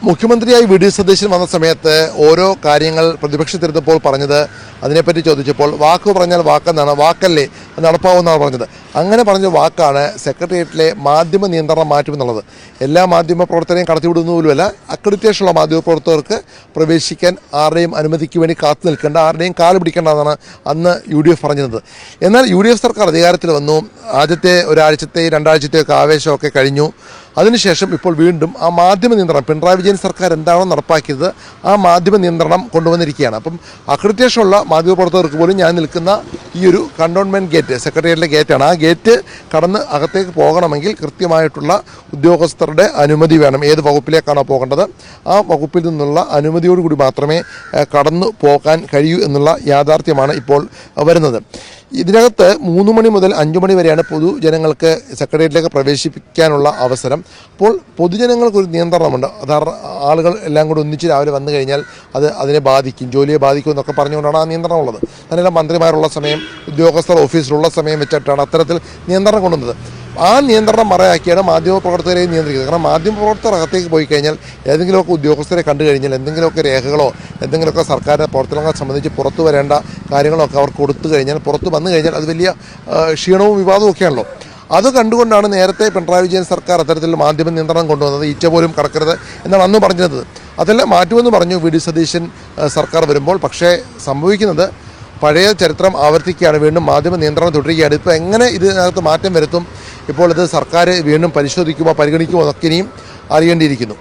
മുഖ്യമന്ത്രിയായി V D Satheesan വന്ന സമയത്ത് ഓരോ കാര്യങ്ങൾ പ്രതിപക്ഷത്തിരുന്നപ്പോൾ പറഞ്ഞത്, അതിനെപ്പറ്റി ചോദിച്ചപ്പോൾ വാക്ക് പറഞ്ഞാൽ വാക്കെന്നാണ്, വാക്കല്ലേ അത് നടപ്പാവുമെന്നാണ് പറഞ്ഞത്. അങ്ങനെ പറഞ്ഞ വാക്കാണ് സെക്രട്ടേറിയറ്റിലെ മാധ്യമ നിയന്ത്രണം മാറ്റുമെന്നുള്ളത്. എല്ലാ മാധ്യമ പ്രവർത്തകരെയും കടത്തിവിടുന്ന പോലുമല്ല, അക്രഡിറ്റേഷനുള്ള മാധ്യമ പ്രവർത്തകർക്ക് പ്രവേശിക്കാൻ ആരുടെയും അനുമതിക്ക് വേണ്ടി കാത്തു നിൽക്കേണ്ട, ആരുടെയും കാല് പിടിക്കേണ്ടതെന്നാണ് അന്ന് UDF പറഞ്ഞത്. എന്നാൽ UDF സർക്കാർ അധികാരത്തിൽ വന്നു. ആദ്യത്തെ ഒരാഴ്ചത്തെ 2 ആഴ്ചത്തെയൊക്കെ ആവേശമൊക്കെ കഴിഞ്ഞു. അതിനുശേഷം ഇപ്പോൾ വീണ്ടും ആ മാധ്യമ നിയന്ത്രണം, പിണറായി വിജയൻ സർക്കാർ എന്താണോ നടപ്പാക്കിയത് ആ മാധ്യമ നിയന്ത്രണം കൊണ്ടുവന്നിരിക്കുകയാണ്. അപ്പം അക്രഡിറ്റേഷനുള്ള മാധ്യമപ്രവർത്തകർക്ക് പോലും ഞാൻ നിൽക്കുന്ന ഈ ഒരു കണ്ടോൺമെൻറ്റ് ഗേറ്റ്, സെക്രട്ടേറിയറ്റിലെ ഗേറ്റാണ്, ആ ഗേറ്റ് കടന്ന് അകത്തേക്ക് പോകണമെങ്കിൽ കൃത്യമായിട്ടുള്ള ഉദ്യോഗസ്ഥരുടെ അനുമതി വേണം. ഏത് വകുപ്പിലേക്കാണോ പോകേണ്ടത് ആ വകുപ്പിൽ നിന്നുള്ള അനുമതിയോടുകൂടി മാത്രമേ കടന്നു പോകാൻ കഴിയൂ എന്നുള്ള യാഥാർത്ഥ്യമാണ് ഇപ്പോൾ വരുന്നത്. ഇതിനകത്ത് 3 മണി മുതൽ 5 മണി വരെയാണ് പൊതുജനങ്ങൾക്ക് സെക്രട്ടേറിയറ്റിലേക്ക് പ്രവേശിപ്പിക്കാനുള്ള അവസരം. അപ്പോൾ പൊതുജനങ്ങൾക്കൊരു നിയന്ത്രണമുണ്ട്. ആളുകൾ എല്ലാം കൂടി ഒന്നിച്ച് രാവിലെ വന്നു കഴിഞ്ഞാൽ അതിനെ ബാധിക്കും, ജോലിയെ ബാധിക്കും എന്നൊക്കെ പറഞ്ഞുകൊണ്ടാണ് ആ നിയന്ത്രണമുള്ളത്. അതിനെല്ലാം മന്ത്രിമാരുള്ള സമയം, ഉദ്യോഗസ്ഥർ ഓഫീസിലുള്ള സമയം വെച്ചിട്ടാണ് അത്തരത്തിൽ നിയന്ത്രണം കൊണ്ടുവന്നത്. ആ നിയന്ത്രണം മറയാക്കിയാണ് മാധ്യമപ്രവർത്തകരെ നിയന്ത്രിക്കുന്നത്. കാരണം മാധ്യമപ്രവർത്തകർ അകത്തേക്ക് പോയി കഴിഞ്ഞാൽ ഏതെങ്കിലുമൊക്കെ ഉദ്യോഗസ്ഥരെ കണ്ടു കഴിഞ്ഞാൽ എന്തെങ്കിലുമൊക്കെ രേഖകളോ എന്തെങ്കിലുമൊക്കെ സർക്കാരിൻ്റെ പ്രവർത്തനങ്ങളെ സംബന്ധിച്ച് പുറത്തു വരേണ്ട കാര്യങ്ങളൊക്കെ അവർ കൊടുത്തു കഴിഞ്ഞാൽ, പുറത്ത് വന്നു കഴിഞ്ഞാൽ അത് വലിയ ക്ഷീണവും വിവാദവും ഒക്കെയാണല്ലോ. അത് കണ്ടുകൊണ്ടാണ് നേരത്തെ പിണറായി വിജയൻ സർക്കാർ അത്തരത്തിൽ മാധ്യമ നിയന്ത്രണം കൊണ്ടുവന്നത്. ഈച്ച പോലും കടക്കരുത് എന്നാണ് അന്ന് പറഞ്ഞത്. അതെല്ലാം മാറ്റുമെന്ന് പറഞ്ഞു വി ഡി സതീശൻ സർക്കാർ വരുമ്പോൾ. പക്ഷേ സംഭവിക്കുന്നത് പഴയ ചരിത്രം ആവർത്തിക്കുകയാണ്. വീണ്ടും മാധ്യമ നിയന്ത്രണം തുടരുകയാണ്. ഇപ്പോൾ എങ്ങനെ ഇതിനകത്ത് മാറ്റം വരുത്തും, ഇപ്പോൾ ഇത് സർക്കാർ വീണ്ടും പരിശോധിക്കുമോ പരിഗണിക്കുമോ എന്നൊക്കെ ഇനിയും അറിയേണ്ടിയിരിക്കുന്നു.